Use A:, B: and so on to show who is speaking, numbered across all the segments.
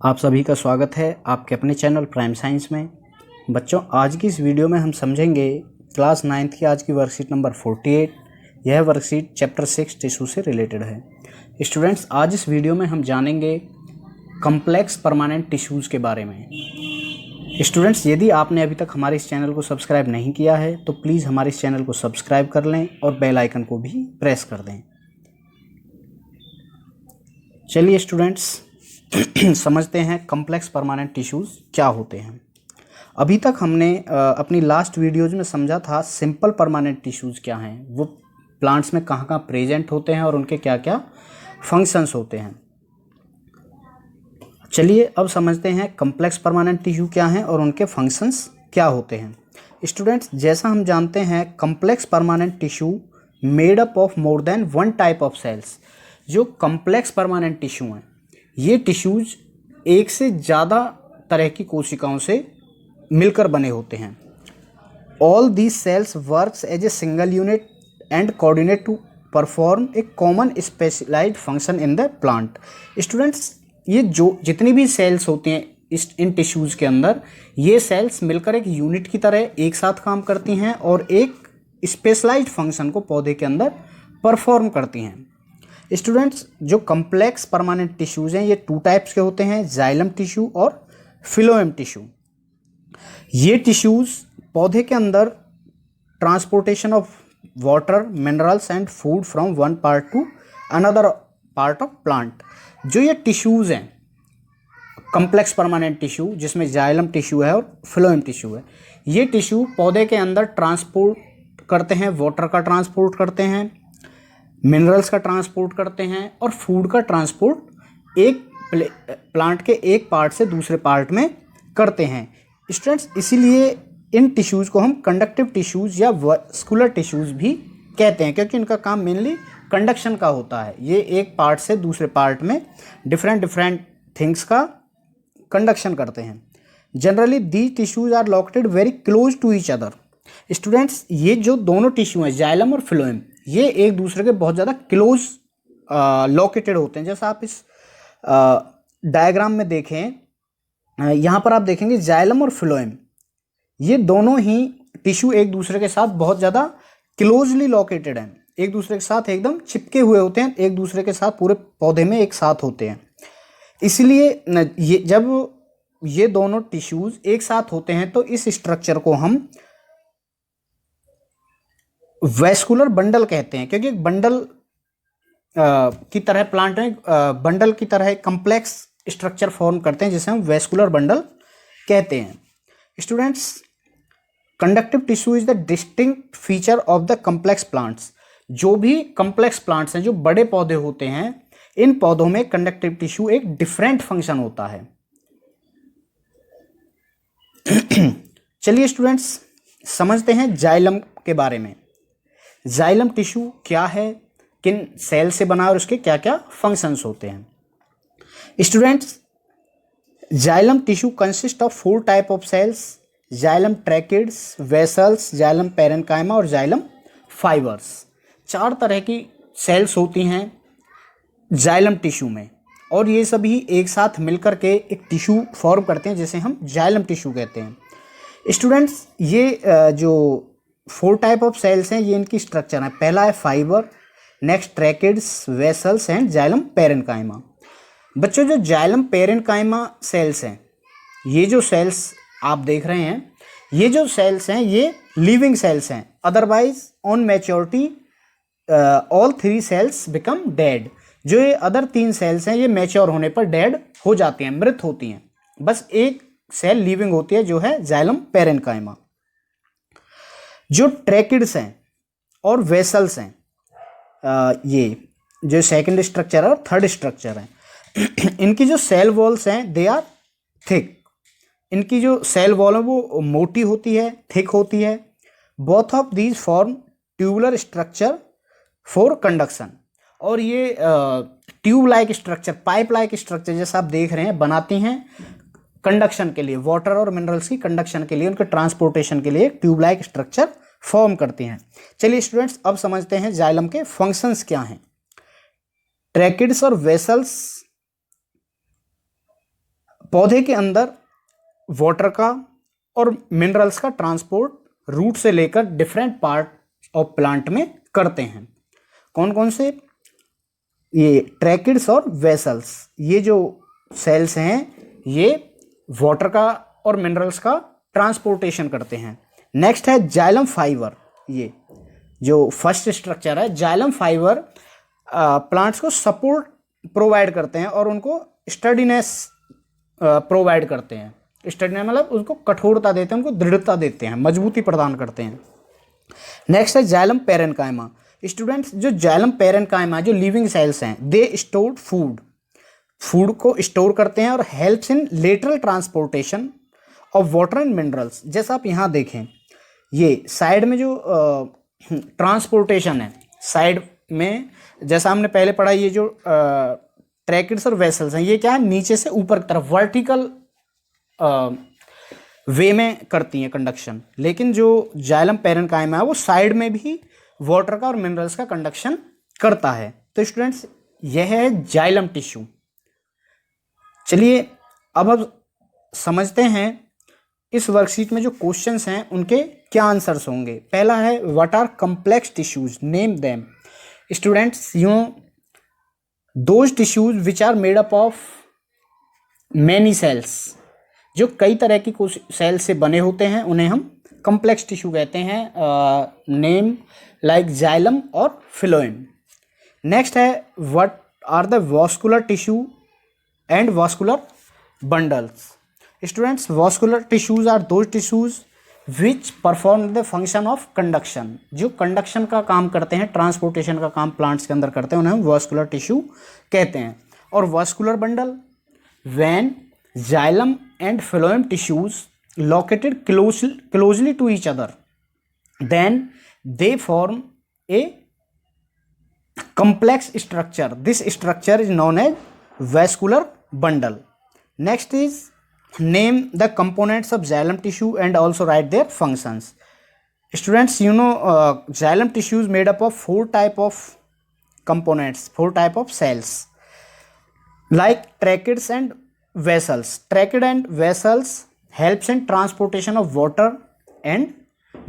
A: आप सभी का स्वागत है आपके अपने चैनल प्राइम साइंस में। बच्चों, आज की इस वीडियो में हम समझेंगे क्लास 9th की आज की वर्कशीट नंबर 48। यह वर्कशीट चैप्टर 6 टिश्यू से रिलेटेड है। स्टूडेंट्स, आज इस वीडियो में हम जानेंगे कॉम्प्लेक्स परमानेंट टिश्यूज़ के बारे में। स्टूडेंट्स, यदि आपने अभी तक हमारे इस चैनल को सब्सक्राइब नहीं किया है तो प्लीज़ हमारे इस चैनल को सब्सक्राइब कर लें और बेल आइकन को भी प्रेस कर दें। चलिए स्टूडेंट्स, समझते हैं कॉम्प्लेक्स परमानेंट टिश्यूज़ क्या होते हैं। अभी तक हमने अपनी लास्ट वीडियोज़ में समझा था सिंपल परमानेंट टिश्यूज़ क्या हैं, वो प्लांट्स में कहाँ कहाँ प्रेजेंट होते हैं और उनके क्या क्या फंक्शंस होते हैं। चलिए अब समझते हैं कॉम्प्लेक्स परमानेंट टिश्यू क्या हैं और उनके फंक्शंस क्या होते हैं। स्टूडेंट्स, जैसा हम जानते हैं complex permanent tissue made up of more than one type of cells. जो कॉम्प्लेक्स परमानेंट टिश्यू हैं ये टिश्यूज एक से ज़्यादा तरह की कोशिकाओं से मिलकर बने होते हैं। All these cells works as a single unit and coordinate to perform a common specialised function in the plant. Students, ये जो जितनी भी सेल्स होती हैं इन टिश्यूज़ के अंदर, ये सेल्स मिलकर एक यूनिट की तरह एक साथ काम करती हैं और एक स्पेशलाइज्ड फंक्शन को पौधे के अंदर परफॉर्म करती हैं। स्टूडेंट्स, जो कॉम्प्लेक्स परमानेंट टिश्यूज़ हैं ये टू टाइप्स के होते हैं, जाइलम टिश्यू और फिलोएम टिश्यू। ये टिश्यूज़ पौधे के अंदर transportation of water, minerals and food from one part two another part of plant. जो ये टिश्यूज़ हैं कॉम्प्लेक्स परमानेंट टिश्यू, जिसमें जाइलम टिश्यू है और फिलोएम टिश्यू है, ये टिश्यू पौधे के अंदर ट्रांसपोर्ट करते हैं, वाटर का ट्रांसपोर्ट करते हैं, मिनरल्स का ट्रांसपोर्ट करते हैं और फूड का ट्रांसपोर्ट एक प्लांट के एक पार्ट से दूसरे पार्ट में करते हैं। स्टूडेंट्स, इसीलिए इन टिश्यूज़ को हम कंडक्टिव टिश्यूज़ या वैस्कुलर टिश्यूज़ भी कहते हैं, क्योंकि इनका काम मेनली कंडक्शन का होता है। ये एक पार्ट से दूसरे पार्ट में डिफरेंट थिंग्स का कंडक्शन करते हैं। Generally these tissues are located very close to each other. Students, ये जो दोनों टिश्यू हैं जाइलम और फिलोएम, ये एक दूसरे के बहुत ज़्यादा क्लोज लोकेटेड होते हैं। जैसा आप इस डायग्राम में देखें, यहाँ पर आप देखेंगे जाइलम और फिलोएम, ये दोनों ही टिश्यू एक दूसरे के साथ बहुत ज़्यादा क्लोजली लोकेटेड हैं, एक दूसरे के साथ एकदम चिपके हुए होते हैं, एक दूसरे के साथ पूरे पौधे में एक साथ होते हैं। इसलिए ये जब ये दोनों टिश्यूज़ एक साथ होते हैं तो इस स्ट्रक्चर को हम वैस्कुलर बंडल कहते हैं, क्योंकि एक बंडल की तरह प्लांट में बंडल की तरह एक कम्प्लेक्स स्ट्रक्चर फॉर्म करते हैं, जिसे हम वैस्कुलर बंडल कहते हैं। Students, conductive tissue is the distinct feature of the complex plants. जो भी कम्प्लेक्स प्लांट्स हैं, जो बड़े पौधे होते हैं, इन पौधों में कंडक्टिव टिश्यू एक डिफरेंट फंक्शन होता है। चलिए स्टूडेंट्स, समझते हैं जाइलम के बारे में। जाइलम टिश्यू क्या है, किन सेल से बना और उसके क्या क्या फंक्शंस होते हैं। Students, xylem tissue consist of 4 type of cells: xylem tracheids, vessels, xylem parenchyma और जाइलम फाइबर्स। 4 तरह की सेल्स होती हैं जाइलम टिश्यू में और ये सभी एक साथ मिलकर के एक टिश्यू फॉर्म करते हैं, जिसे हम जाइलम टिश्यू कहते हैं। स्टूडेंट्स, ये जो 4 टाइप ऑफ सेल्स हैं, ये इनकी स्ट्रक्चर है। पहला है fibre, next tracheids, vessels and xylem parenchyma. बच्चों, जो जाइलम पेरेन्काइमा सेल्स हैं, ये जो सेल्स आप देख रहे हैं, ये जो सेल्स हैं ये लिविंग सेल्स हैं। Otherwise on maturity all 3 sales become dead. जो ये अदर 3 सेल्स हैं ये मैच्योर होने पर डेड हो जाती हैं, मृत होती हैं। बस एक सेल लिविंग होती है, जो है जाइलम पेरेन्काइमा। जो ट्रैकिड्स हैं और वेसल्स हैं, ये जो सेकंड स्ट्रक्चर है और थर्ड स्ट्रक्चर है, इनकी जो सेल वॉल्स हैं दे आर थिक। इनकी जो सेल वॉल है वो मोटी होती है, थिक होती है। Both of these form tubular structure for conduction. और ये tube like structure, pipe like structure जैसा आप देख रहे हैं, बनाती हैं कंडक्शन के लिए, वाटर और मिनरल्स की कंडक्शन के लिए, उनके ट्रांसपोर्टेशन के लिए ट्यूब लाइक स्ट्रक्चर फॉर्म करती हैं। चलिए स्टूडेंट्स, अब समझते हैं जाइलम के फंक्शंस क्या हैं। ट्रैकिड्स और वेसल्स पौधे के अंदर वाटर का और मिनरल्स का ट्रांसपोर्ट रूट से लेकर डिफरेंट पार्ट ऑफ प्लांट में करते हैं। कौन कौन से? ये ट्रैकिड्स और वेसल्स, ये जो सेल्स हैं ये वाटर का और मिनरल्स का ट्रांसपोर्टेशन करते हैं। नेक्स्ट है जाइलम फाइबर। ये जो फर्स्ट स्ट्रक्चर है, जाइलम फाइबर प्लांट्स को सपोर्ट प्रोवाइड करते हैं और उनको स्टडीनेस प्रोवाइड करते हैं। स्टडीनेस मतलब उनको कठोरता देते हैं, उनको दृढ़ता देते हैं, मजबूती प्रदान करते हैं। नेक्स्ट है जाइलम पेरेन्काइमा। स्टूडेंट्स, जो जाइलम पेरेन्काइमा जो लिविंग सेल्स हैं, दे स्टोर फूड को स्टोर करते हैं और helps in lateral transportation of water and minerals. जैसा आप यहाँ देखें, ये साइड में जो ट्रांसपोर्टेशन है, साइड में जैसा हमने पहले पढ़ा, ये जो ट्रैकिड्स और वेसल्स हैं, ये क्या है, नीचे से ऊपर की तरफ वर्टिकल वे में करती हैं कंडक्शन। लेकिन जो जाइलम पेरेन्काइमा है वो साइड में भी वाटर का और मिनरल्स का कंडक्शन करता है। तो स्टूडेंट्स, यह है जाइलम टिश्यू। चलिए अब समझते हैं इस वर्कशीट में जो क्वेश्चंस हैं उनके क्या आंसर्स होंगे। पहला है what are complex tissues, name them. Students, those tissues which are made up of many cells, जो कई तरह की सेल से बने होते हैं, उन्हें हम कॉम्प्लेक्स टिश्यू कहते हैं। नेम लाइक जाइलम और फिलोएम। नेक्स्ट है what are the vascular tissue and vascular bundles. Students, vascular tissues are those tissues which perform the function of conduction, जो कंडक्शन का काम करते हैं, ट्रांसपोर्टेशन का काम प्लांट्स के अंदर करते हैं, उन्हें हम वास्कुलर टिश्यू कहते हैं। और vascular bundle, when xylem and phloem tissues located closely to each other, then they form a complex structure. This structure is known as vascular bundle. Next is name the components of xylem tissue and also write their functions. Students, xylem tissue is made up of 4 type of components, 4 type of cells like tracheids and vessels. Tracheids and vessels helps in transportation of water and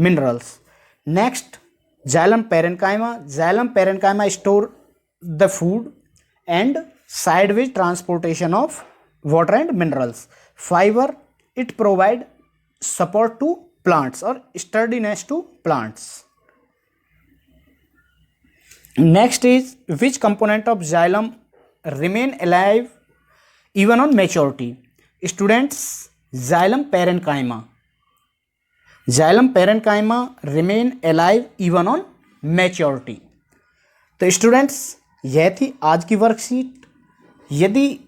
A: minerals. Next, xylem parenchyma. Xylem parenchyma store the food and sideways transportation of water and minerals. Fiber, it provide support to plants or sturdiness to plants. Next is which component of xylem remain alive even on maturity. Students, xylem parenchyma. Xylem parenchyma remain alive even on maturity. तो students, यह थी आज की worksheet. यदि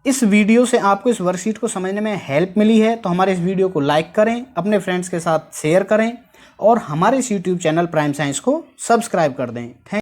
A: इस video से आपको इस वर्कशीट को समझने में हेल्प मिली है तो हमारे इस वीडियो को लाइक करें, अपने फ्रेंड्स के साथ शेयर करें और हमारे इस यूट्यूब चैनल प्राइम साइंस को सब्सक्राइब कर दें। थैंक